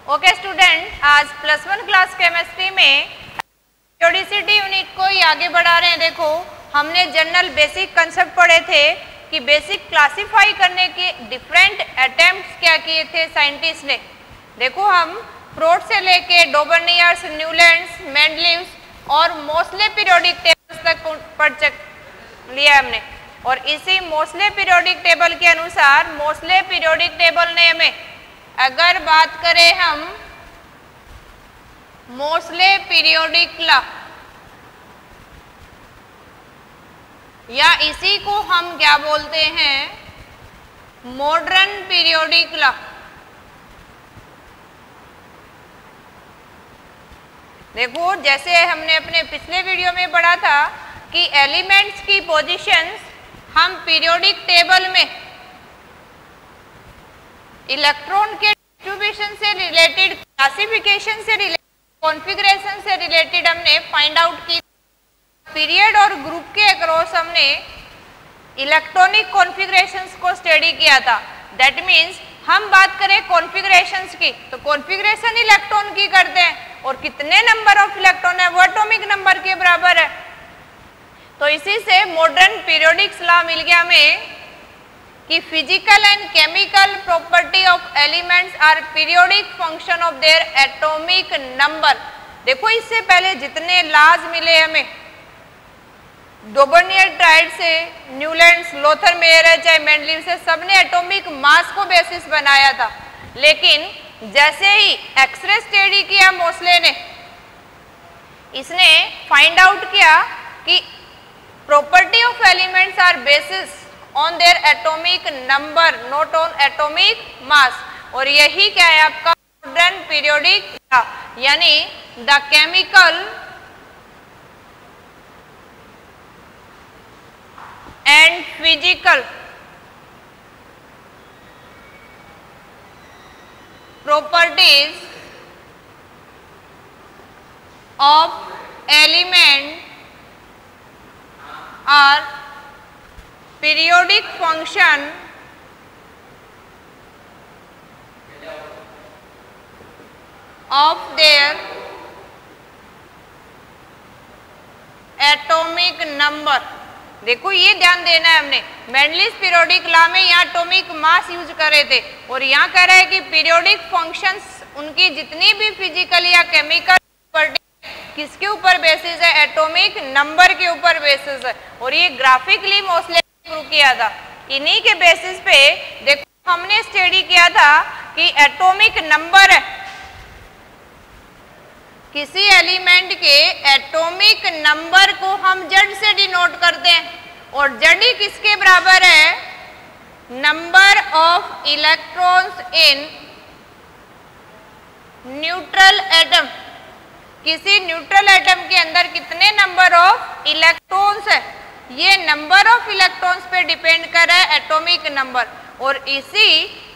Okay student, आज +1 class chemistry में periodicity unit को ही आगे बढ़ा रहे हैं। देखो, हमने जनरल बेसिक कंसेप्ट पढ़े थे कि बेसिक क्लासिफाई करने के डिफरेंट अटेम्प्ट्स क्या किए थे साइंटिस्ट ने। देखो, हम प्रोट से लेके डोबर्नियर्स, न्यूलैंड्स, मेंडलीव्स और मोस्ले पीरियोडिक टेबल्स तक पढ़ लिया हमने। और इसी मोस्ले पीरियोडिक टेबल के अनुसार मोस्ले पीरियोडिक टेबल ने हमें, अगर बात करें हम मोस्ले पीरियोडिक लॉ, या इसी को हम क्या बोलते हैं, मॉडर्न पीरियोडिक लॉ। देखो, जैसे हमने अपने पिछले वीडियो में पढ़ा था कि एलिमेंट्स की पोजीशंस हम पीरियोडिक टेबल में इलेक्ट्रॉन के डिस्ट्रीब्यूशन से रिलेटेड, क्लासिफिकेशन से रिलेटेड, कॉन्फ़िगरेशन से रिलेटेड हमने फाइंड आउट की। पीरियड और ग्रुप के अक्रॉस हमने इलेक्ट्रॉनिक कॉन्फ़िगरेशंस को स्टडी किया था। दैट मीन्स हम बात करें कॉन्फ़िगरेशंस की, तो कॉन्फ़िगरेशन इलेक्ट्रॉन की करते हैं और कितने नंबर ऑफ इलेक्ट्रॉन है वो एटॉमिक नंबर के बराबर है। तो इसी से मॉडर्न पीरियोडिक लॉ मिल गया हमें कि physical and chemical property of elements are periodic function of their atomic number. देखो, इससे पहले जितने लॉज मिले हमें डोबर्नियर ट्राइड से, न्यूलैंड्स, लोथर मेयर है, चाहे मेंडलीव से, सबने एटॉमिक मास को बेसिस बनाया था। लेकिन जैसे ही एक्सरे स्टडी किया मोस्ले ने, इसने फाइंड आउट किया कि property of elements are basis on their atomic number, not on atomic mass. और यही क्या है आपका मॉडर्न पीरियोडिक लॉ, यानी the chemical and physical properties of element are periodic function of their atomic number। देखो, ये ध्यान देना है हमने, मेंडलीव पीरियोडिक लॉ में यहाँ एटॉमिक मास यूज करे थे और यहाँ कह रहा है कि पीरियोडिक फंक्शंस उनकी जितनी भी फिजिकल या केमिकल प्रॉपर्टी किसके ऊपर बेसिस है, एटॉमिक नंबर के ऊपर बेसिस है। और ये ग्राफिकली मोस्टली शुरू किया था। इन्हीं के बेसिस पे देखो, हमने स्टडी किया था कि एटॉमिक नंबर है, किसी एलिमेंट के एटॉमिक नंबर को हम जेड से डिनोट करते हैं और जेड ही किसके बराबर है, number of electrons in neutral atom. किसी न्यूट्रल एटम के अंदर कितने नंबर ऑफ इलेक्ट्रॉन्स है, ये नंबर ऑफ इलेक्ट्रॉन्स पे डिपेंड कर रहा है एटॉमिक नंबर। और इसी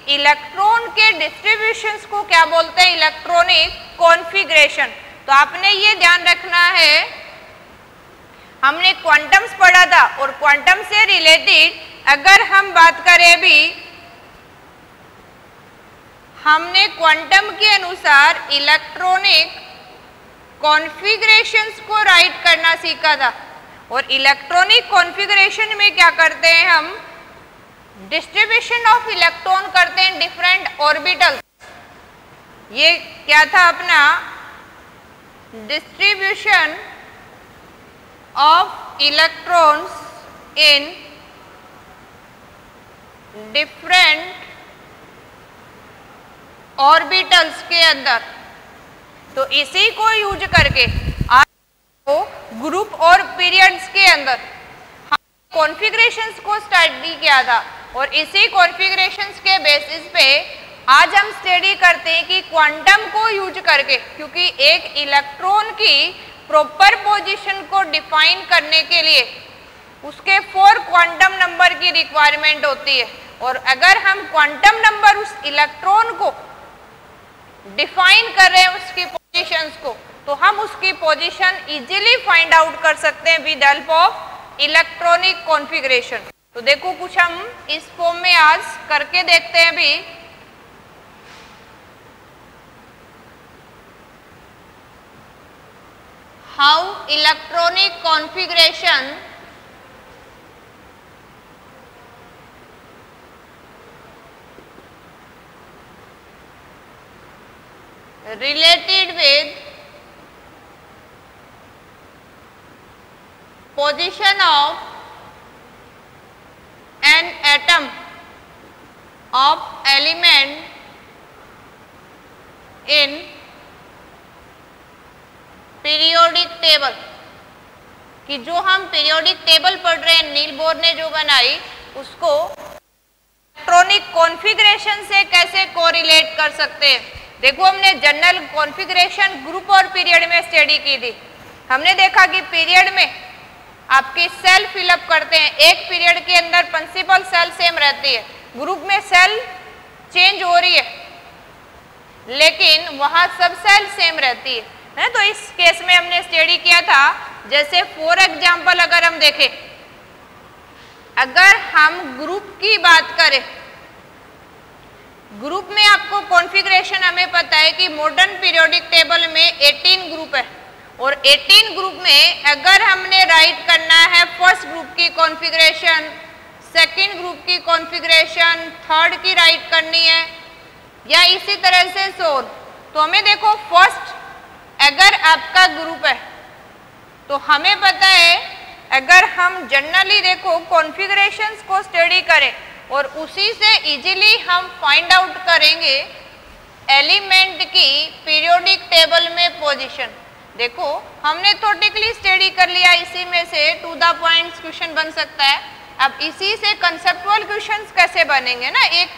इलेक्ट्रॉन के डिस्ट्रीब्यूशंस को क्या बोलते हैं, इलेक्ट्रॉनिक कॉन्फ़िगरेशन। तो आपने ये ध्यान रखना है, हमने क्वांटम्स पढ़ा था और क्वांटम से रिलेटेड अगर हम बात करें भी, हमने क्वांटम के अनुसार इलेक्ट्रॉनिक कॉन्फ़िगरेशंस को राइट करना सीखा था। और इलेक्ट्रॉनिक कॉन्फ़िगरेशन में क्या करते हैं हम, डिस्ट्रीब्यूशन ऑफ इलेक्ट्रॉन करते हैं डिफरेंट ऑर्बिटल। ये क्या था अपना, distribution of electrons in different orbitals के अंदर। तो इसी को यूज करके आज ग्रुप और पीरियड्स के अंदर हम कॉन्फ़िगरेशंस को स्टडी किया था। और इसी कॉन्फ़िगरेशंस के बेसिस पे आज हम स्टडी करते हैं कि क्वांटम को यूज करके, क्योंकि एक इलेक्ट्रॉन की प्रॉपर पोजीशन को डिफाइन करने के लिए उसके 4 क्वांटम नंबर की रिक्वायरमेंट होती है। और अगर हम क्वांटम नंबर उस इलेक्ट्रॉन को डिफाइन कर रहे हैं, उसकी पोजीशंस को, तो हम उसकी पोजीशन इजीली फाइंड आउट कर सकते हैं with help of electronic configuration. तो देखो, कुछ हम इस फॉर्म में आज करके देखते हैं भी। How electronic configuration related with position of an atom of element in periodic table, कि जो हम पीरियोडिक टेबल पढ़ रहे हैं नील बोर ने जो बनाई उसको इलेक्ट्रॉनिक कॉन्फ़िगरेशन से कैसे कोरिलेट कर सकते हैं। देखो हमने जनरल कॉन्फ़िगरेशन ग्रुप और पीरियड में स्टडी की थी। हमने देखा कि पीरियड में आपकी सेल फिलअप करते हैं, एक पीरियड के अंदर प्रिंसिपल सेल सेम रहती है, ग्रुप में सेल चेंज हो रही है लेकिन वहां सब सेल सेम रहती है। तो इस केस में हमने स्टडी किया था, जैसे फॉर एग्जाम्पल अगर हम देखें, अगर हम ग्रुप की बात करें, ग्रुप में आपको कॉन्फ़िगरेशन हमें पता है कि मॉडर्न पीरियोडिक टेबल में 18 ग्रुप है और 18 ग्रुप में अगर हमने राइट करना है फर्स्ट ग्रुप की कॉन्फ़िगरेशन, सेकंड ग्रुप की कॉन्फ़िगरेशन, थर्ड की राइट करनी है या इसी तरह से सोन, तो हमें देखो फर्स्ट अगर आपका ग्रुप है तो हमें पता है अगर हम जनरली देखो कॉन्फ़िगरेशंस को स्टडी करें और उसी से इजीली हम फाइंड आउट करेंगे एलिमेंट की पीरियोडिक टेबल में पोजीशन। देखो हमने थ्योरेटिकली स्टडी कर लिया, इसी में से टू द पॉइंट्स क्वेश्चन बन सकता है। अब इसी से कंसेप्चुअल क्वेश्चंस कैसे बनेंगे ना, एक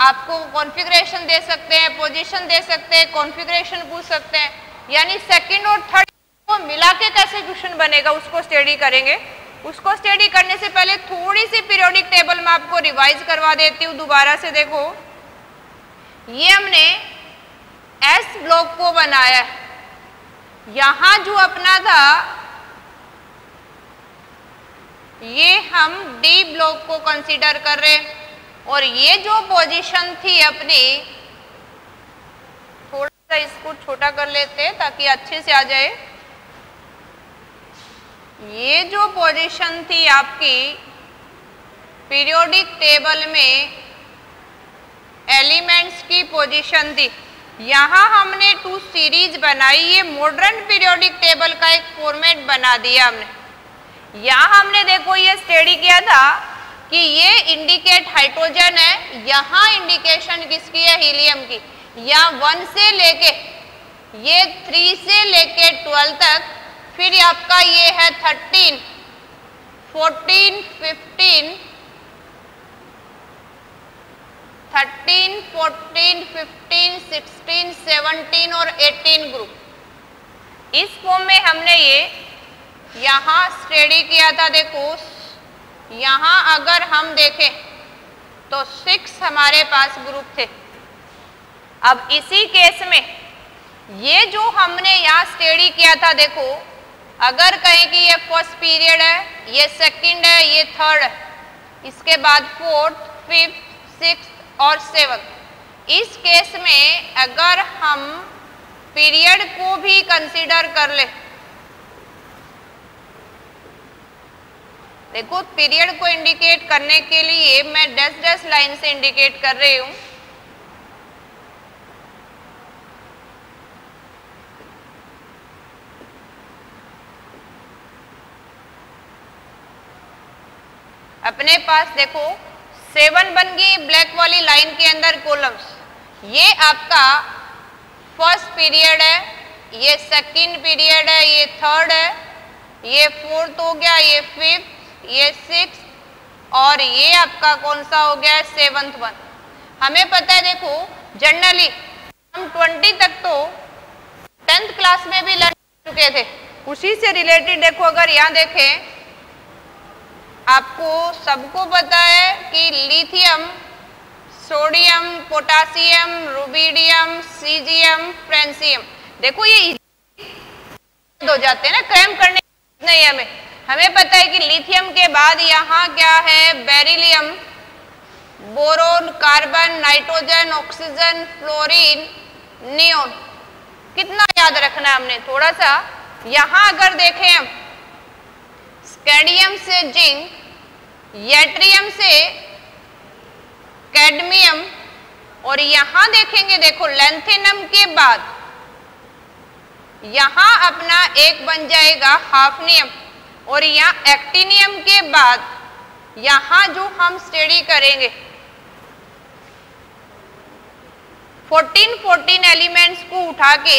आपको कॉन्फ़िगरेशन दे सकते हैं, पोजीशन दे सकते हैं, कॉन्फ़िगरेशन पूछ सकते हैं, यानी सेकंड और थर्ड को मिला के कैसे क्वेश्चन बनेगा उसको स्टडी करेंगे। उसको स्टडी करने से पहले थोड़ी सी पीरियोडिक टेबल में आपको रिवाइज करवा देती हूँ दोबारा से। देखो ये हमने एस ब्लॉक को बनाया है, यहां जो अपना था ये हम डी ब्लॉक को कंसीडर कर रहे हैं और ये जो पोजीशन थी अपनी, थोड़ा सा इसको छोटा कर लेते हैं ताकि अच्छे से आ जाए। ये जो पोजीशन थी आपकी पीरियोडिक टेबल में एलिमेंट्स की पोजीशन थी, यहाँ हमने टू सीरीज बनाई, ये मॉडर्न पीरियोडिक टेबल का एक फॉर्मेट बना दिया हमने। यहाँ हमने देखो ये स्टडी किया था कि ये इंडिकेट हाइड्रोजन है, यहाँ इंडिकेशन किसकी है, हीलियम की। यहाँ 1 से लेके ये 3 से लेके 12 तक, फिर आपका ये है 13, 14, 15, 13, 14, 15, 16, 17 और 18 ग्रुप। इस फॉर्म में हमने ये यहाँ स्टडी किया था। देखो यहाँ अगर हम देखें तो 6 हमारे पास ग्रुप थे। अब इसी केस में ये जो हमने यहाँ स्टडी किया था, देखो अगर कहें कि ये फर्स्ट पीरियड है, ये सेकंड है, ये थर्ड है, इसके बाद फोर्थ, फिफ्थ, सिक्स्थ और सेवंथ, इस केस में अगर हम पीरियड को भी कंसीडर कर ले, देखो पीरियड को इंडिकेट करने के लिए मैं डैश डैश लाइन से इंडिकेट कर रही हूं। अपने पास देखो 7 बन गई ब्लैक वाली लाइन के अंदर कॉलम्स। ये आपका फर्स्ट पीरियड है, ये सेकंड पीरियड है, ये थर्ड है, ये फोर्थ हो गया, ये फिफ्थ, ये सिक्स्थ और ये आपका कौन सा हो गया, सेवंथ वन। हमें पता है देखो जनरली हम 20 तक तो 10th क्लास में भी लर्न कर चुके थे। उसी से रिलेटेड देखो अगर यहाँ देखें, आपको सबको पता है कि lithium, sodium, potassium, rubidium, caesium, francium, देखो ये हो जाते हैं ना, क्रैम करने नहीं हमें पता है कि लिथियम के बाद यहाँ क्या है, beryllium, boron, carbon, nitrogen, oxygen, fluorine, neon. कितना याद रखना है हमने, थोड़ा सा यहां अगर देखें हम स्कैंडियम से जिंक, यट्रियम से कैडमियम, और यहां देखेंगे देखो लैंथेनम के बाद यहां अपना एक बन जाएगा हाफनियम, और यहां एक्टिनियम के बाद यहां जो हम स्टडी करेंगे 14 एलिमेंट्स को उठा के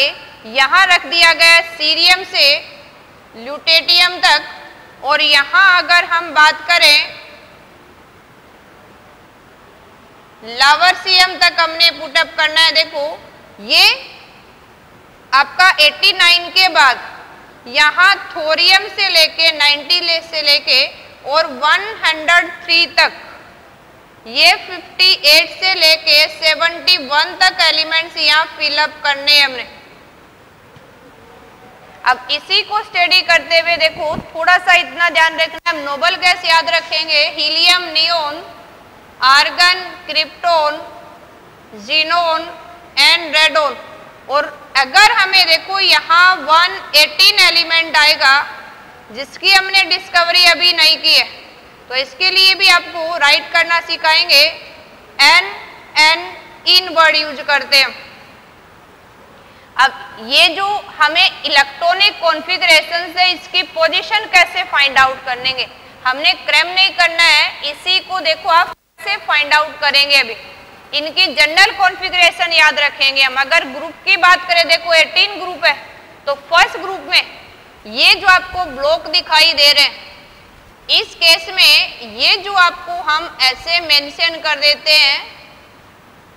यहां रख दिया गया सीरियम से ल्यूटेटियम तक, और यहां अगर हम बात करें लावर्सियम तक हमने पुटअप करना है। देखो ये आपका 89 के बाद यहां थोरियम से लेके 90 से लेके और 103 तक, ये 58 से लेके 71 तक एलिमेंट्स यहाँ फिलअप करने हमने। अब इसी को स्टडी करते हुए देखो थोड़ा सा इतना ध्यान रखना, हम नोबल गैस याद रखेंगे, helium, neon, argon, krypton, xenon and radon. और अगर हमें देखो यहाँ 118 एलिमेंट आएगा जिसकी हमने डिस्कवरी अभी नहीं की है, तो इसके लिए भी आपको राइट करना सिखाएंगे। एन इन वर्ड यूज करते हैं। अब ये जो हमें इलेक्ट्रॉनिक कॉन्फ़िगरेशन से इसकी पोजीशन कैसे फाइंड आउट करेंगे, हमने क्रैम नहीं करना है, इसी को देखो आप कैसे फाइंड आउट करेंगे। अभी इनकी जनरल कॉन्फ़िगरेशन याद रखेंगे हम। अगर ग्रुप की बात करें, देखो 18 ग्रुप है, तो फर्स्ट ग्रुप में ये जो आपको ब्लॉक दिखाई दे रहे हैं, इस केस में ये जो आपको हम ऐसे मेंशन कर देते हैं,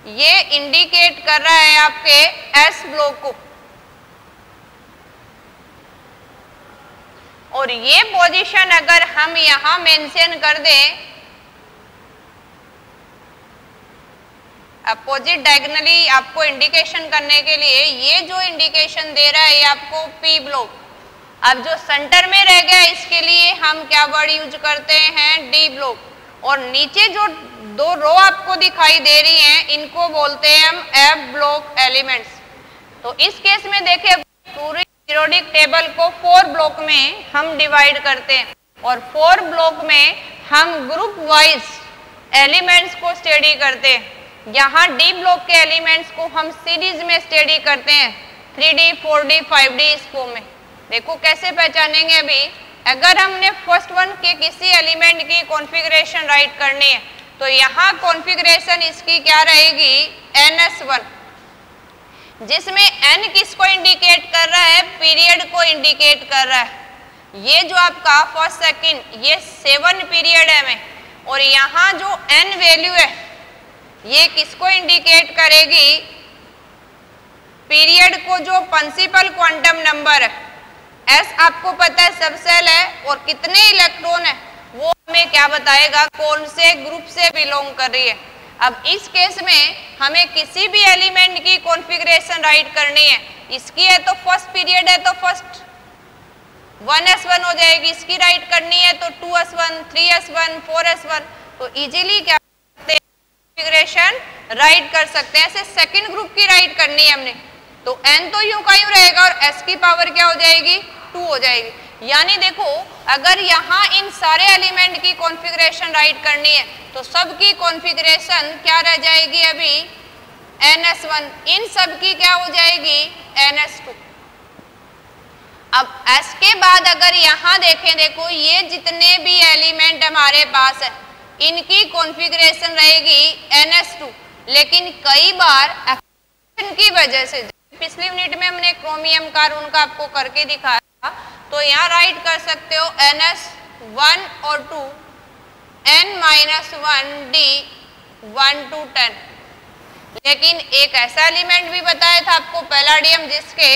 ये इंडिकेट कर रहा है आपके एस ब्लॉक को, और ये पोजीशन अगर हम यहां मेंशन कर दें अपोजिट डायगोनली आपको इंडिकेशन करने के लिए, ये जो इंडिकेशन दे रहा है ये आपको पी ब्लॉक। अब जो सेंटर में रह गया इसके लिए हम क्या वर्ड यूज करते हैं, डी ब्लॉक। और नीचे जो दो रो आपको दिखाई दे रही हैं इनको बोलते हैं हम एफ ब्लॉक एलिमेंट्स। तो इस केस में देखें पूरी पीरियोडिक टेबल को 4 ब्लॉक में हम डिवाइड करते हैं, और 4 ब्लॉक में हम ग्रुप वाइज एलिमेंट्स को स्टडी करते हैं। यहाँ डी ब्लॉक के एलिमेंट्स को हम सीरीज में स्टडी करते हैं 3D 4D 5D इस फॉर्म में। देखो कैसे पहचानेंगे। अभी अगर हमने फर्स्ट वन के किसी एलिमेंट की कॉन्फ़िगरेशन राइट करनी है, तो यहाँ कॉन्फ़िगरेशन इसकी क्या रहेगी, NS1, जिसमें N किसको इंडिकेट कर रहा है, पीरियड को इंडिकेट कर रहा है। ये जो आपका फर्स्ट सेकंड ये 7 पीरियड है में, और यहाँ जो N वैल्यू है ये किसको इंडिकेट करेगी, पीरियड को जो प्रिंसिपल क्वांटम नंबर है S आपको पता है सब सेल है, और कितने इलेक्ट्रॉन है वो हमें क्या बताएगा, कौन से ग्रुप से बिलोंग कर रही है। अब इस केस में हमें किसी भी एलिमेंट की कॉन्फ़िगरेशन राइट करनी है, इसकी है तो फर्स्ट पीरियड है तो फर्स्ट 1s1 हो जाएगी, इसकी राइट करनी है तो 2s1, 3s1, 4s1, तो इजीली क्या करते हैं कॉन्फ़िगरेशन राइट कर सकते हैं। ऐसे सेकंड ग्रुप की राइट करनी है हमने, तो n तो यूं का यूं रहेगा और s की पावर क्या हो जाएगी, 2 हो जाएगी। यानी देखो अगर यहाँ इन सारे एलिमेंट की कॉन्फ़िगरेशन राइट करनी है तो सबकी कॉन्फ़िगरेशन क्या रह जाएगी, अभी NS1, इन सब की क्या हो जाएगी, NS2। अब S के बाद अगर यहाँ देखें, देखो ये जितने भी एलिमेंट हमारे पास है इनकी कॉन्फ़िगरेशन रहेगी NS2, लेकिन कई बार की वजह से, पिछली यूनिट में हमने क्रोमियम कार्बन का आपको करके दिखाया, तो यहाँ राइट कर सकते हो NS1 और 2, N-1 D 1 to 10। लेकिन एक ऐसा एलिमेंट भी बताया था आपको पैलाडियम, जिसके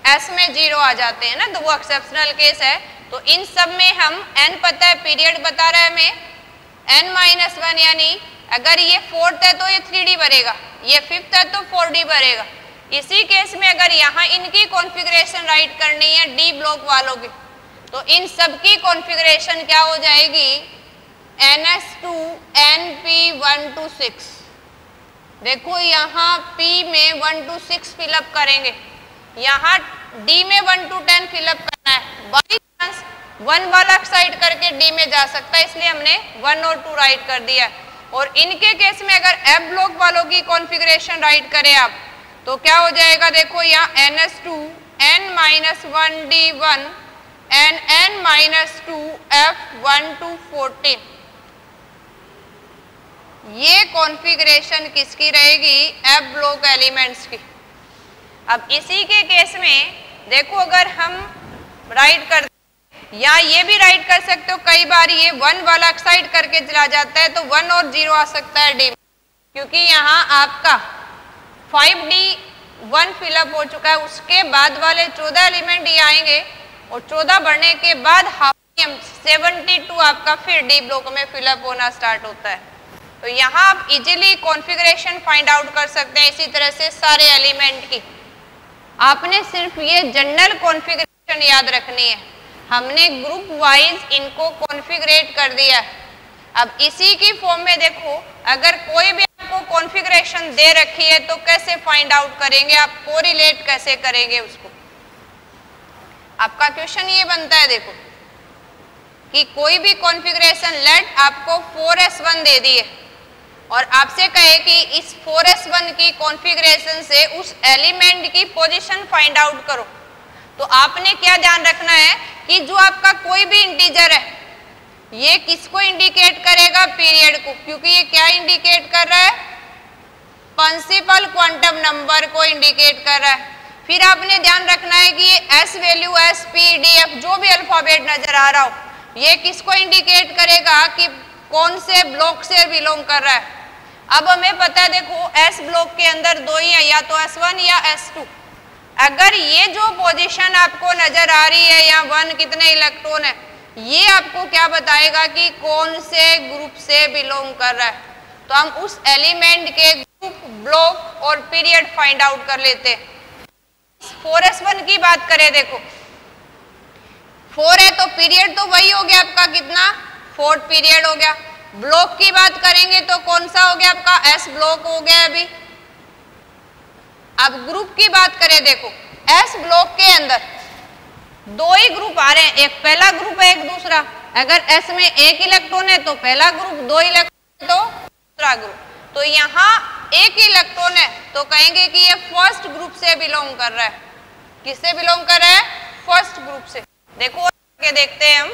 S में 0 आ जाते हैं ना, तो वो एक्सेप्शनल केस है। तो इन सब में हम N पता है, पीरियड बता रहा है हमें N-1, यानी अगर ये 4th है तो ये 3D भरेगा, ये 5th है तो 4D भरेगा। इसी केस में अगर यहाँ इनकी कॉन्फ़िगरेशन राइट करनी है डी ब्लॉक वालों की, तो इन सब की कॉन्फ़िगरेशन क्या हो जाएगी, NS2 NP1 to 6। देखो यहाँ P में 1 to 6 फिलअप करेंगे, यहाँ डी में 1 to 10 फिलअप करना है, बाई चांस 1 वाला साइड करके डी में जा सकता है, इसलिए हमने 1 और 2 राइट कर दिया। और इनके केस में अगर एफ ब्लॉक वालों की कॉन्फ़िगरेशन राइट करें आप तो क्या हो जाएगा, देखो यहाँ NS2 n-1D1 and n-2 F1 to 14, ये कॉन्फ़िगरेशन किसकी रहेगी, एफ ब्लॉक एलिमेंट्स की। अब इसी के केस में देखो अगर हम राइट कर या ये भी राइट कर सकते हो, कई बार ये 1 वाला साइड करके चला जाता है तो 1 और 0 आ सकता है डी, क्योंकि यहाँ आपका 5D1 फिलअप हो चुका है, उसके बाद वाले 14 एलिमेंट ये आएंगे और 14 बढ़ने के बाद 72 आपका फिर डी ब्लॉक में फिलअप होना स्टार्ट होता है। तो यहाँ आप इजीली कॉन्फ़िगरेशन फाइंड आउट कर सकते हैं। इसी तरह से सारे एलिमेंट की आपने सिर्फ ये जनरल कॉन्फ़िगरेशन याद रखनी है, हमने ग्रुप वाइज इनको कॉन्फ़िगरेट कर दिया है। अब इसी की फॉर्म में देखो अगर कोई भी आपको कॉन्फ़िगरेशन दे रखी है तो कैसे फाइंड आउट करेंगे, आप कोरिलेट कैसे करेंगे उसको। आपका क्वेश्चन ये बनता है देखो कि कोई भी कॉन्फ़िगरेशन लेट आपको 4s1 दे दी है और आपसे कहे कि इस 4s1 की कॉन्फ़िगरेशन से उस एलिमेंट की पोजीशन फाइंड आउट करो, तो आपने क्या ध्यान रखना है कि जो आपका कोई भी इंटीजर है ये किसको इंडिकेट करेगा, पीरियड को, क्योंकि ये क्या इंडिकेट कर रहा है, प्रिंसिपल क्वांटम नंबर को इंडिकेट कर रहा है। फिर आपने ध्यान रखना है कि ये S value S P D F जो भी अल्फाबेट नजर आ रहा हो ये किसको इंडिकेट करेगा कि कौन से ब्लॉक से बिलोंग कर रहा है। अब हमें पता है देखो एस ब्लॉक के अंदर 2 ही है, या तो S1 या S2। अगर ये जो पोजीशन आपको नजर आ रही है या 1 कितने इलेक्ट्रॉन है, ये आपको क्या बताएगा कि कौन से ग्रुप से बिलोंग कर रहा है। तो हम उस एलिमेंट के ग्रुप, ब्लॉक और पीरियड फाइंड आउट कर लेते हैं। 4s1 की बात करें देखो 4 है तो पीरियड तो वही हो गया आपका कितना, 4th पीरियड हो गया। ब्लॉक की बात करेंगे तो कौन सा हो गया आपका, S ब्लॉक हो गया अभी। अब ग्रुप की बात करें देखो S ब्लॉक के अंदर 2 ही ग्रुप आ रहे हैं, एक पहला ग्रुप है एक दूसरा। अगर S में 1 इलेक्ट्रॉन है तो पहला ग्रुप, 2 इलेक्ट्रॉन तो दूसरा ग्रुप। तो यहाँ 1 इलेक्ट्रॉन है तो कहेंगे कि ये फर्स्ट ग्रुप से बिलोंग कर रहा है। किससे बिलोंग कर रहा है, फर्स्ट ग्रुप से। देखो आगे देखते हैं हम,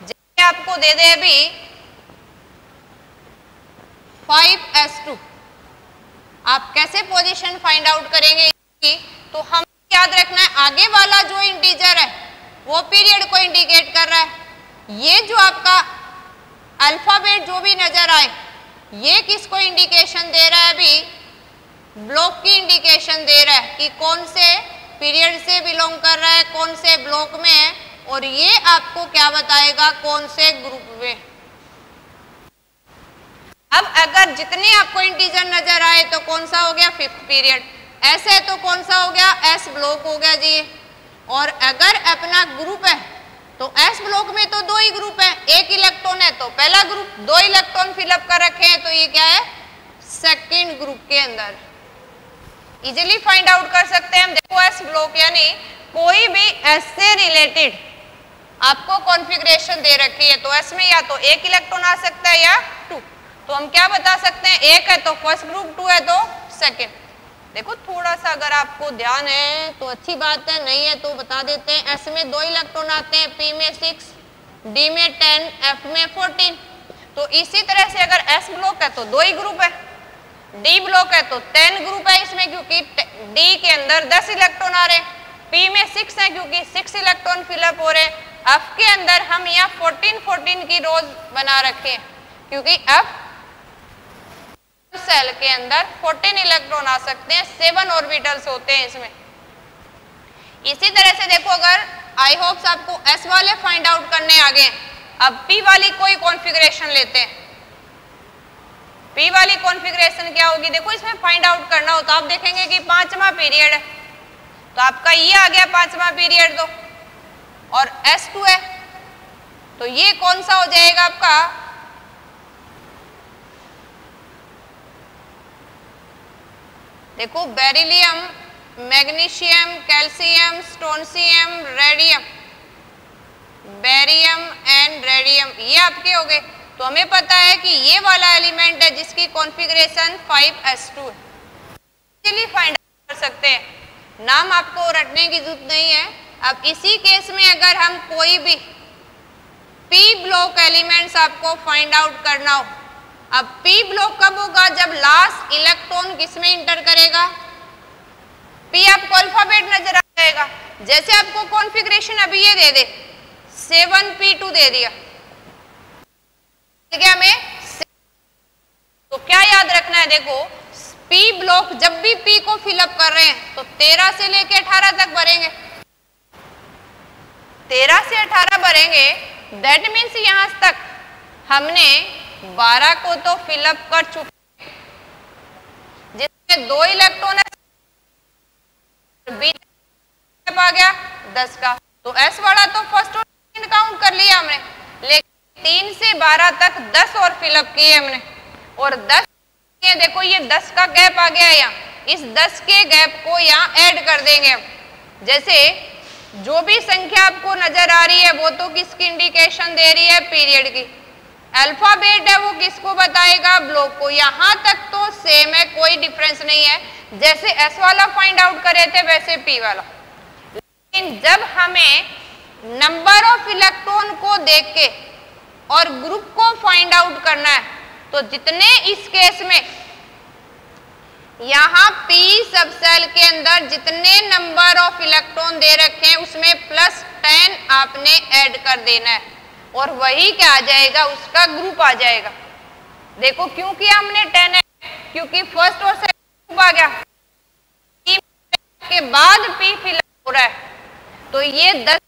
जैसे आपको दे दे अभी 5s2, आप कैसे पोजीशन फाइंड आउट करेंगे इसकी, तो हम याद रखना है आगे वाला जो इंटीजर है वो पीरियड को इंडिकेट कर रहा है। ये जो आपका अल्फाबेट जो भी नजर आए ये किसको इंडिकेशन दे रहा है, अभी ब्लॉक की इंडिकेशन दे रहा है कि कौन से पीरियड से बिलोंग कर रहा है, कौन से ब्लॉक में है, और ये आपको क्या बताएगा कौन से ग्रुप में। अब अगर जितने आपको इंटीजर नजर आए तो कौन सा हो गया, 5th पीरियड। S है तो कौन सा हो गया, S ब्लॉक हो गया जी। और अगर अपना ग्रुप है तो S ब्लॉक में तो 2 ही ग्रुप है, 1 इलेक्ट्रॉन है तो पहला ग्रुप, 2 इलेक्ट्रॉन फिलअप कर रखे हैं तो ये क्या है, सेकंड ग्रुप के अंदर। इजीली फाइंड आउट कर सकते हैं हम। देखो S ब्लॉक यानी कोई भी S से रिलेटेड आपको कॉन्फ़िगरेशन दे रखी है तो S में या तो 1 इलेक्ट्रॉन आ सकता है या 2। तो हम क्या बता सकते हैं, 1 है तो फर्स्ट ग्रुप, 2 है तो सेकेंड। देखो थोड़ा सा अगर आपको ध्यान है तो अच्छी बात है, नहीं है तो बता देते हैं। S में 2 इलेक्ट्रॉन आते हैं, P में 6, D में 10, F में 14। तो इसी तरह से अगर S ब्लॉक है तो 2 ही ग्रुप है, D ब्लॉक है तो 10 ग्रुप है इसमें क्योंकि D के अंदर 10 इलेक्ट्रॉन आ रहे हैं, P में 6 है क्योंकि 6 इलेक्ट्रॉन फिलअप हो रहे हैं, F के अंदर हम यहाँ 14 की रोज बना रखे हैं क्योंकि F सेल के अंदर 14 इलेक्ट्रॉन आ सकते हैं, 7 ऑर्बिटल्स होते हैं इसमें। इसी तरह से देखो अगर आई होप्स आपको S वाले फाइंड आउट करने आ गए, अब P वाली कोई कॉन्फ़िगरेशन लेते हैं। P वाली कॉन्फ़िगरेशन क्या होगी, देखो इसमें फाइंड आउट करना हो तो आप देखेंगे कि 5वां पीरियड है तो आपका ये आ गया 5वां पीरियड, तो और S2 है तो ये कौन सा हो जाएगा आपका देखो beryllium, magnesium, calcium, strontium, radium, barium and radium, ये आपके हो गए। तो हमें पता है कि ये वाला एलिमेंट है जिसकी कॉन्फ़िगरेशन 5s2 है, इजीली फाइंड आउट कर सकते हैं, नाम आपको रटने की जरूरत नहीं है। अब इसी केस में अगर हम कोई भी p ब्लॉक एलिमेंट्स आपको फाइंड आउट करना हो, अब p ब्लॉक कब होगा, जब लास्ट इलेक्ट्रॉन किसमें इंटर करेगा, p आपको अल्फाबेट नजर आ जाएगा। जैसे आपको कॉन्फ़िगरेशन अभी ये दे दे 7p2 दे दिया, ठीक है हमें, तो क्या याद रखना है, देखो p ब्लॉक जब भी p को फिलअप कर रहे हैं तो 13 से लेके 18 तक भरेंगे, 13 से 18 भरेंगे, दैट मीन्स यहां तक हमने 12 को तो फिलअप कर चुके, जिसमें 2 इलेक्ट्रॉन आ गया 10 का, तो s वाला तो फर्स्ट और सेकंड काउंट कर लिया हमने, लेकिन 3 से 12 तक 10 और फिलअप किए हमने, और 10 देखो ये 10 का गैप आ गया यहाँ, इस 10 के गैप को यहाँ ऐड कर देंगे हम। जैसे जो भी संख्या आपको नजर आ रही है वो तो किसकी इंडिकेशन दे रही है, पीरियड की, अल्फाबेट है वो किसको बताएगा, ब्लॉक को। यहां तक तो सेम है, कोई डिफरेंस नहीं है, जैसे एस वाला फाइंड आउट करे थे वैसे पी वाला। लेकिन जब हमें नंबर ऑफ इलेक्ट्रॉन को देख के और ग्रुप को फाइंड आउट करना है, तो जितने इस केस में यहां p सब सेल के अंदर जितने नंबर ऑफ इलेक्ट्रॉन दे रखे हैं उसमें +10 आपने ऐड कर देना है, और वही क्या आ जाएगा, उसका ग्रुप आ जाएगा। देखो क्यों किया हमने 10 है, क्योंकि फर्स्ट और सेकंड ग्रुप आ गया, के बाद p फिलअप हो रहा है, तो ये 10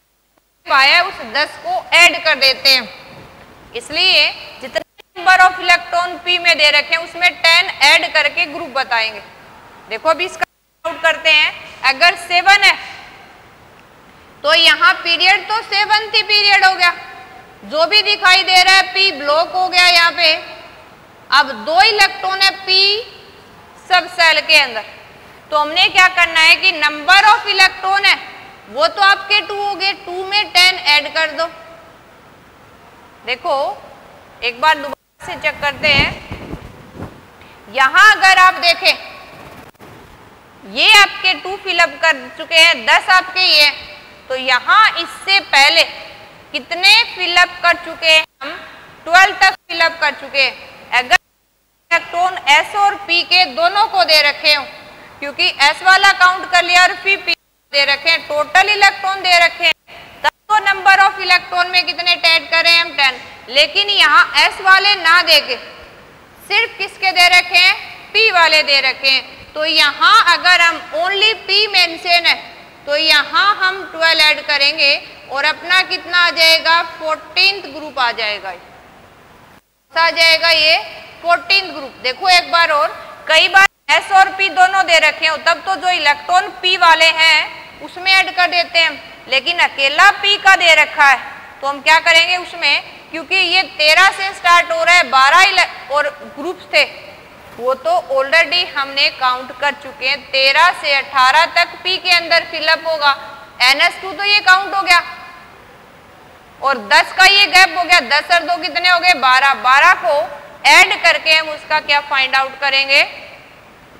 पाया, उस 10 को ऐड कर देते हैं, इसलिए जितने नंबर ऑफ इलेक्ट्रॉन p में दे रखे हैं उसमें 10 ऐड करके ग्रुप बताएंगे। देखो अभी इसका आउट करते हैं, अगर 7 है तो यहाँ पीरियड तो 7th पीरियड हो गया, जो भी दिखाई दे रहा है p ब्लॉक हो गया यहाँ पे। अब 2 इलेक्ट्रॉन है p सब सेल के अंदर, तो हमने क्या करना है कि नंबर ऑफ इलेक्ट्रॉन है वो तो आपके 2 हो गए, 2 में 10 ऐड कर दो। देखो एक बार दोबारा से चेक करते हैं, यहां अगर आप देखें ये आपके 2 फिलअप कर चुके हैं, 10 आपके ये, तो यहां इससे पहले कितने फिलअप कर चुके हैं हम, 12 तक फिलअप कर चुके हैं। अगर इलेक्ट्रॉन s और p के दोनों को दे रखे हो, क्योंकि s वाला काउंट कर लिया और p दे रखे हैं, टोटल इलेक्ट्रॉन दे रखे हैं, तब तो नंबर ऑफ इलेक्ट्रॉन में कितने ऐड करें हम 10। लेकिन यहाँ s वाले ना देके सिर्फ किसके दे रखे हैं, p वाले दे रखे हैं, तो यहाँ अगर हम ओनली p मेंशन है तो यहाँ हम 12 ऐड करेंगे और अपना कितना आ जाएगा, 14th ग्रुप आ जाएगा, आ जाएगा ये 14th ग्रुप। देखो एक बार और, कई बार s और p दोनों दे रखे हो तब तो जो इलेक्ट्रॉन p वाले हैं उसमें ऐड कर देते हैं, लेकिन अकेला p का दे रखा है तो हम क्या करेंगे उसमें, क्योंकि ये 13 से स्टार्ट हो रहा है, 12 और ग्रुप्स थे वो तो ऑलरेडी हमने काउंट कर चुके हैं, 13 से 18 तक p के अंदर फिलअप होगा, ns2 तो ये काउंट हो गया, और 10 का ये गैप हो गया, 10 और 2 कितने हो गए, 12, 12 को ऐड करके हम उसका क्या फाइंड आउट करेंगे,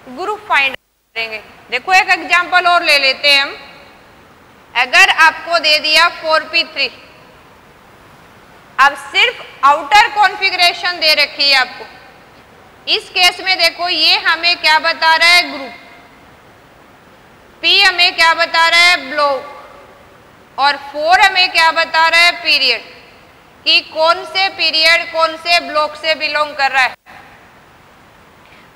ग्रुप फाइंड आउट करेंगे। देखो एक एग्जांपल और ले लेते हैं हम, अगर आपको दे दिया 4p3, अब सिर्फ आउटर कॉन्फ़िगरेशन दे रखी है आपको, इस केस में देखो ये हमें क्या बता रहा है, ग्रुप, p हमें क्या बता रहा है, ब्लॉक, और 4 हमें क्या बता रहा है, पीरियड, कि कौन से पीरियड कौन से ब्लॉक से बिलोंग कर रहा है।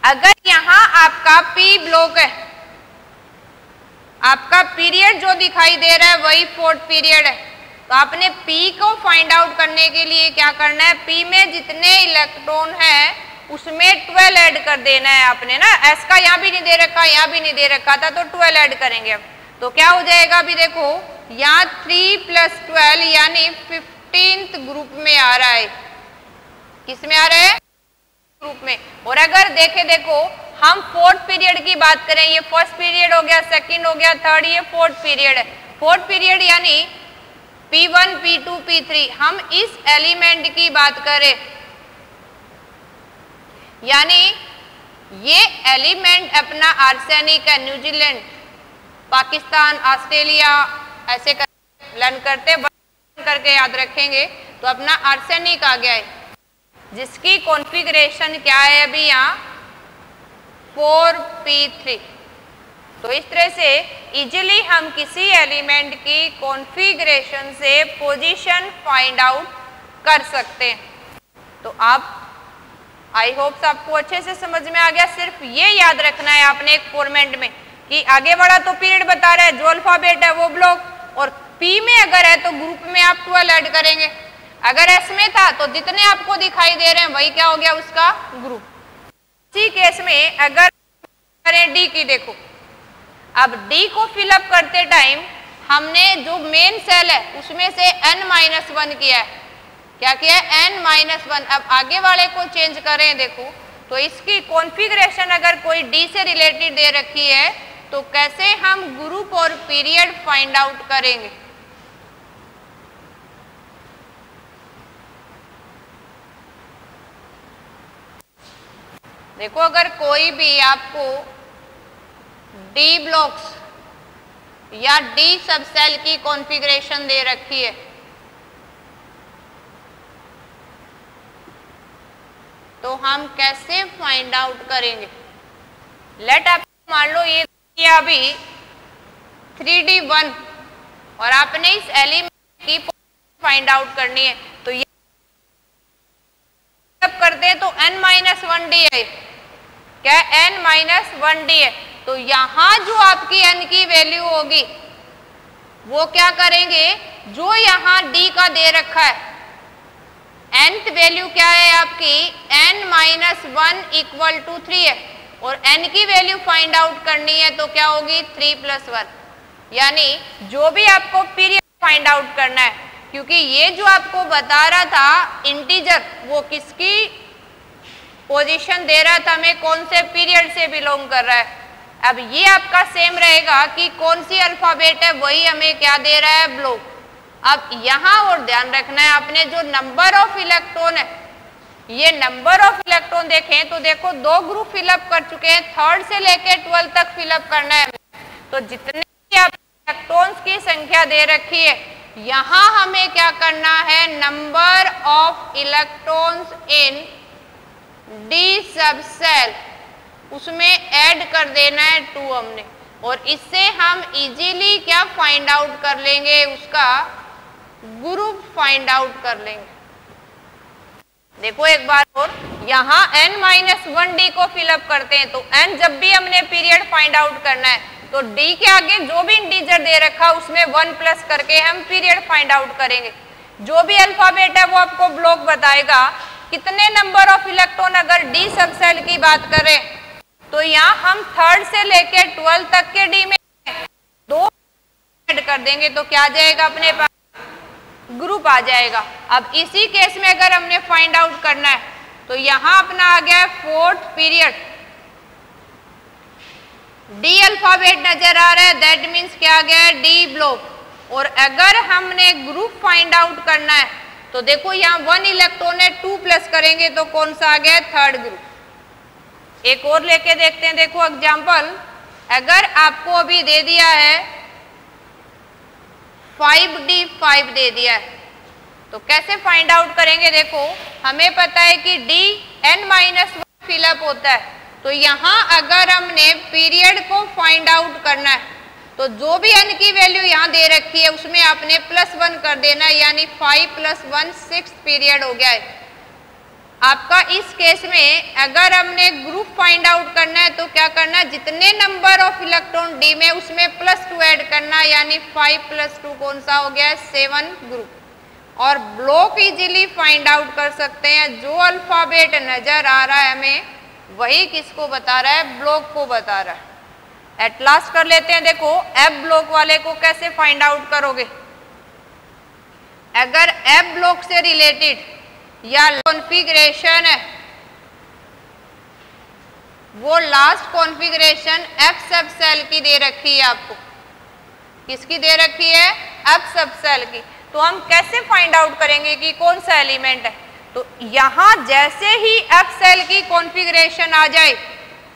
अगर यहां आपका p ब्लॉक है, आपका पीरियड जो दिखाई दे रहा है वही 4th पीरियड है, तो आपने p को फाइंड आउट करने के लिए क्या करना है, p में जितने इलेक्ट्रॉन है उसमें 12 ऐड कर देना है आपने ना, s का यहाँ भी नहीं दे रखा, यहाँ भी नहीं दे रखा था, तो 12 ऐड करेंगे हम, तो क्या हो जाएगा, अभी देखो यहाँ 3 + 12 यानी 15th ग्रुप में आ रहा है, किस में आ रहा है, ग्रुप में। और अगर देखो हम फोर्थ पीरियड की बात करें, ये फर्स्ट पीरियड हो गया, सेकंड हो गया, थर्ड, ये फोर्थ पीरियड है। फोर्थ पीरियड यानी P1, P2, P3, हम इस एलिमेंट की बात करें, यानी ये एलिमेंट अपना आर्सेनिक है, न्यूजीलैंड, पाकिस्तान, ऑस्ट्रेलिया, ऐसे लर्न करके याद रखेंगे तो अपना आर्सेनिक आ गया है, जिसकी कॉन्फ़िगरेशन क्या है अभी यहाँ 4p3। तो इस तरह से इजीली हम किसी एलिमेंट की कॉन्फ़िगरेशन से पोजीशन फाइंड आउट कर सकते हैं। तो आप आई होप्स आपको अच्छे से समझ में आ गया। सिर्फ ये याद रखना है आपने एक फॉर्मेट में कि आगे वाला तो पीरियड बता रहा है, जो अल्फाबेट है वो ब्लॉक, और पी में अगर है तो ग्रुप में आप 12 ऐड करेंगे। अगर एस में था तो जितने आपको दिखाई दे रहे हैं वही क्या हो गया उसका ग्रुप। इसी केस में अगर करें डी की, देखो अब डी को फिलअप करते टाइम हमने जो मेन सेल है उसमें से n-1 किया है। क्या किया है? n-1। अब आगे वाले को चेंज करें, देखो तो इसकी कॉन्फ़िगरेशन अगर कोई डी से रिलेटेड दे रखी है तो कैसे हम ग्रुप और पीरियड फाइंड आउट करेंगे। देखो अगर कोई भी आपको डी ब्लॉक्स या डी सबसेल की कॉन्फ़िगरेशन दे रखी है तो हम कैसे फाइंड आउट करेंगे। लेट आप मान लो ये किया अभी 3D1 और आपने इस एलिमेंट की फाइंड आउट करनी है, तो ये करते हैं तो n-1d है। क्या n-1d है, तो यहां जो आपकी n की वैल्यू होगी वो क्या करेंगे, जो यहां d का दे रखा है nth वैल्यू क्या है आपकी n-1 इक्वल टू 3 है, और n की वैल्यू फाइंड आउट करनी है तो क्या होगी 3 + 1। यानी जो भी आपको पीरियड फाइंड आउट करना है, क्योंकि ये जो आपको बता रहा था इंटीजर वो किसकी पोजीशन दे रहा था, हमें कौन से पीरियड से बिलोंग कर रहा है। अब ये आपका सेम रहेगा कि कौन सी अल्फाबेट है वही हमें क्या दे रहा है ब्लॉक। अब यहाँ और ध्यान रखना है आपने, जो नंबर ऑफ इलेक्ट्रॉन है, ये नंबर ऑफ इलेक्ट्रॉन देखें तो देखो 2 ग्रुप फिलअप कर चुके हैं, 3rd से लेके 12 तक फिलअप करना है। तो जितने भी आप इलेक्ट्रॉन्स की संख्या दे रखी है, यहाँ हमें क्या करना है, number of electrons in D subshell उसमें ऐड कर देना है 2 हमने, और इससे हम इजीली क्या फाइंड आउट कर लेंगे, उसका ग्रुप फाइंड आउट कर लेंगे। देखो एक बार और, यहाँ n-1d को फिलअप करते हैं तो n जब भी हमने पीरियड फाइंड आउट करना है तो d के आगे जो भी इंटीजर दे रखा उसमें 1 प्लस करके हम पीरियड फाइंड आउट करेंगे। जो भी अल्फाबेट है वो आपको ब्लॉक बताएगा। कितने नंबर ऑफ इलेक्ट्रॉन, अगर डी सबसेल की बात करें तो यहाँ हम 3rd से लेके 12 तक के डी में 2 ऐड कर देंगे तो क्या आ जाएगा, अपने पास ग्रुप आ जाएगा। अब इसी केस में अगर हमने फाइंड आउट करना है तो यहाँ अपना आ गया 4th पीरियड, डी अल्फाबेट नजर आ रहा है, दैट मीन्स क्या आ गया है डी ब्लॉक। और अगर हमने ग्रुप फाइंड आउट करना है तो देखो यहाँ 1 इलेक्ट्रॉन है, 2 प्लस करेंगे तो कौन सा आ गया है, 3rd ग्रुप। एक और लेके देखते हैं, देखो एग्जांपल, अगर आपको अभी दे दिया है 5d5 दे दिया है तो कैसे फाइंड आउट करेंगे। देखो हमें पता है कि d n-1 फिलअप होता है, तो यहाँ अगर हमने पीरियड को फाइंड आउट करना है तो जो भी n की वैल्यू यहाँ दे रखी है उसमें आपने +1 कर देना है, यानी 5 + 1 6th पीरियड हो गया है आपका। इस केस में अगर हमने ग्रुप फाइंड आउट करना है तो क्या करना है, जितने नंबर ऑफ इलेक्ट्रॉन डी में उसमें +2 ऐड करना है, यानी 5 + 2 कौन सा हो गया है, 7 ग्रुप। और ब्लॉक इजीली फाइंड आउट कर सकते हैं, जो अल्फाबेट नजर आ रहा है हमें वही किसको बता रहा है, ब्लॉक को बता रहा है। एट लास्ट कर लेते हैं, देखो एफ ब्लॉक वाले को कैसे फाइंड आउट करोगे। अगर एफ ब्लॉक से रिलेटेड या कॉन्फ़िगरेशन है वो लास्ट कॉन्फ़िगरेशन F सब सेल की दे रखी है आपको। किसकी दे रखी है? F सब सेल की। तो हम कैसे फाइंड आउट करेंगे कि कौन सा एलिमेंट है? तो यहां जैसे ही F सेल की कॉन्फ़िगरेशन आ जाए,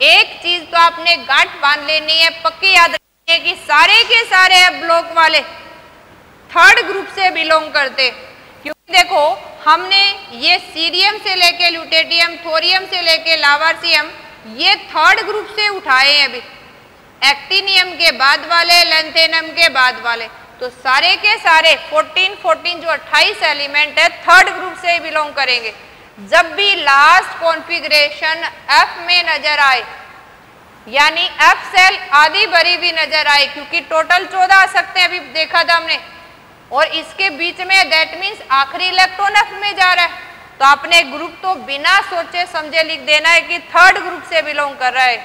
एक चीज तो आपने गांठ बांध लेनी है, पक्की याद रखनी है कि सारे के सारे F ब्लॉक वाले थर्ड ग्रुप से बिलोंग करते। क्योंकि देखो हमने ये सीरियम से लेके ल्यूटेटियम, थोरियम से लेके लावार्सियम, ये थर्ड ग्रुप से उठाए हैं अभी। एक्टिनियम के बाद वाले, लेंथेनम के बाद वाले, तो सारे के सारे 14 जो 28 एलिमेंट है थर्ड ग्रुप से बिलोंग करेंगे। जब भी लास्ट कॉन्फ़िगरेशन F में नजर आए, यानी F सेल आधी भरी हुई नजर आए, क्योंकि टोटल 14 आ सकते हैं, अभी देखा था हमने, और इसके बीच में दैट मीन्स आखिरी इलेक्ट्रॉन F में जा रहा है, तो आपने ग्रुप तो बिना सोचे समझे लिख देना है कि थर्ड ग्रुप से बिलोंग कर रहा है।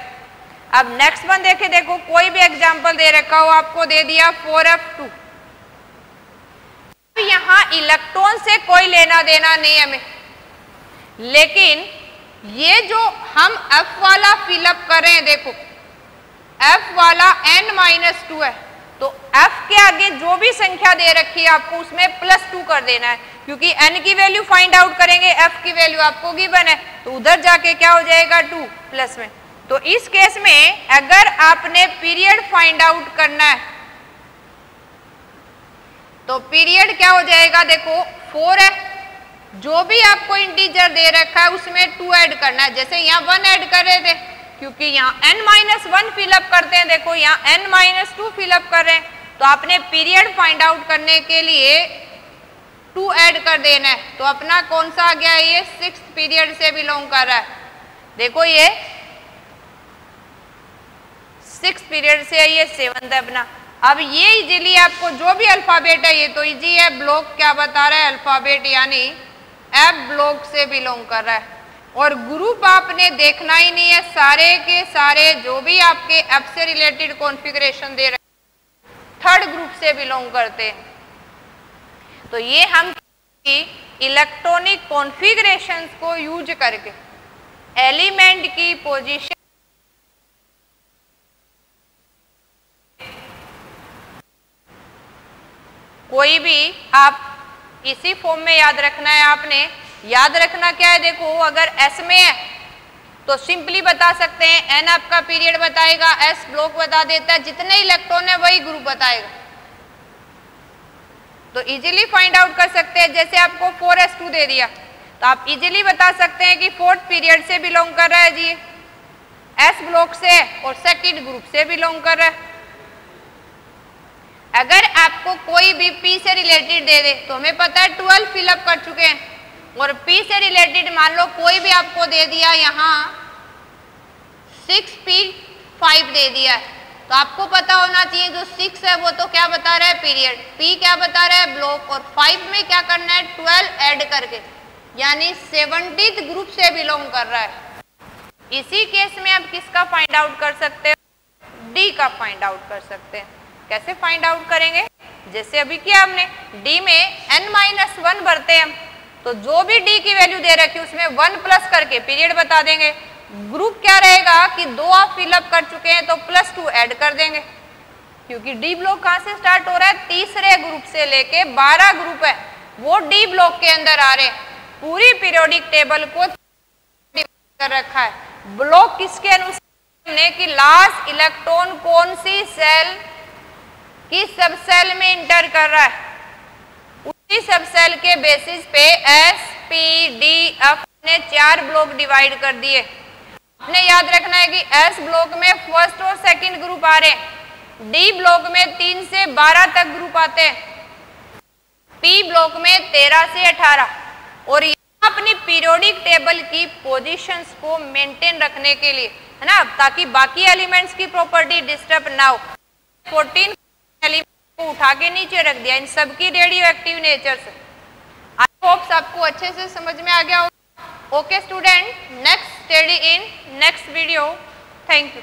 अब नेक्स्ट वन देखे, देखो कोई भी एग्जांपल दे रखा हो, आपको दे दिया 4f2। यहां इलेक्ट्रॉन से कोई लेना देना नहीं हमें, लेकिन ये जो हम F वाला फिलअप कर रहे हैं, देखो F वाला n-2 है, तो F के आगे जो भी संख्या दे रखी है आपको उसमें +2 कर देना है, क्योंकि n की वैल्यू फाइंड आउट करेंगे, F की वैल्यू आपको गिवन है, तो उधर जाके क्या हो जाएगा 2 प्लस में। तो इस केस में अगर आपने पीरियड फाइंड आउट करना है तो पीरियड क्या हो जाएगा, देखो 4 है, जो भी आपको इंटीजर दे रखा है उसमें 2 ऐड करना है। जैसे यहाँ 1 ऐड कर रहे थे, क्योंकि यहाँ n-1 फिलअप करते हैं, देखो यहाँ n-2 फिलअप कर रहे हैं, तो आपने पीरियड फाइंड आउट करने के लिए 2 ऐड कर देना है। तो अपना कौन सा आ गया, ये 6th पीरियड से बिलोंग कर रहा है। देखो ये 6th पीरियड से है, ये 7th है अपना। अब ये इजीली आपको जो भी अल्फाबेट है, ये तो इजी है, ब्लॉक क्या बता रहा है, अल्फाबेट यानी F ब्लॉक से बिलोंग कर रहा है। और ग्रुप आपने देखना ही नहीं है, सारे के सारे जो भी आपके F से रिलेटेड कॉन्फ़िगरेशन दे रहे हैं थर्ड ग्रुप से बिलोंग करते हैं। तो ये हम इलेक्ट्रॉनिक कॉन्फ़िगरेशंस को यूज करके एलिमेंट की पोजीशन कोई भी आप इसी फॉर्म में याद रखना है। आपने याद रखना क्या है, देखो अगर S में है तो सिंपली बता सकते हैं n आपका पीरियड बताएगा, S ब्लॉक बता देता है, जितने इलेक्ट्रॉन है वही ग्रुप बताएगा, तो इजीली फाइंड आउट कर सकते हैं। जैसे आपको 4s2 दे दिया तो आप इजीली बता सकते हैं कि 4th पीरियड से बिलोंग कर रहा है जी, S ब्लॉक से और सेकंड ग्रुप से बिलोंग कर रहा है। अगर आपको कोई भी P से रिलेटेड दे दे तो हमें पता है 12 फिलअप कर चुके हैं, और P से रिलेटेड मान लो कोई भी आपको दे दिया यहाँ 6p5 दे दिया है, तो आपको पता होना चाहिए जो 6 है वो तो क्या बता रहा है, पीरियड, P क्या बता रहा है, ब्लॉक, और 5 में क्या करना है 12 ऐड करके, यानी 70th ग्रुप से बिलोंग कर रहा है। इसी केस में आप किसका फाइंड आउट कर सकते हो, D का फाइंड आउट कर सकते हैं। कैसे फाइंड आउट करेंगे, जैसे अभी किया हमने, D में n-1 भरते हैं हम, तो जो भी D की वैल्यू दे रखी है उसमें 1 प्लस करके पीरियड बता देंगे। ग्रुप क्या रहेगा कि 2 आप फिलअप कर चुके हैं तो +2 ऐड कर देंगे, क्योंकि D ब्लॉक कहाँ से स्टार्ट हो रहा है, तीसरे ग्रुप से लेके 12 ग्रुप है वो D ब्लॉक के अंदर आ रहे हैं। पूरी पीरियोडिक टेबल को कर रखा है ब्लॉक किसके अनुसार ने कि लास्ट इलेक्ट्रॉन कौन सी सेल की सब सेल में इंटर कर रहा है, उसी सब सेल के बेसिस पे S, P, D, F ने 4 ब्लॉक डिवाइड कर दिए। आपने याद रखना है कि S ब्लॉक में फर्स्ट और सेकंड ग्रुप आ रहे हैं, D ब्लॉक में 3 से 12 तक ग्रुप आते हैं, P ब्लॉक में 13 से 18, और यहाँ अपनी पीरियोडिक टेबल की पोजीशंस को मेंटेन रखने के लिए है ना, ताकि बाकी एलिमेंट्स की प्रॉपर्टी डिस्टर्ब ना हो, 14 एलिमेंट को उठा के नीचे रख दिया इन सबकी रेडियो एक्टिव नेचर से। आई होप आपको अच्छे से समझ में आ गया होगा। Okay student, next study in next video. Thank you.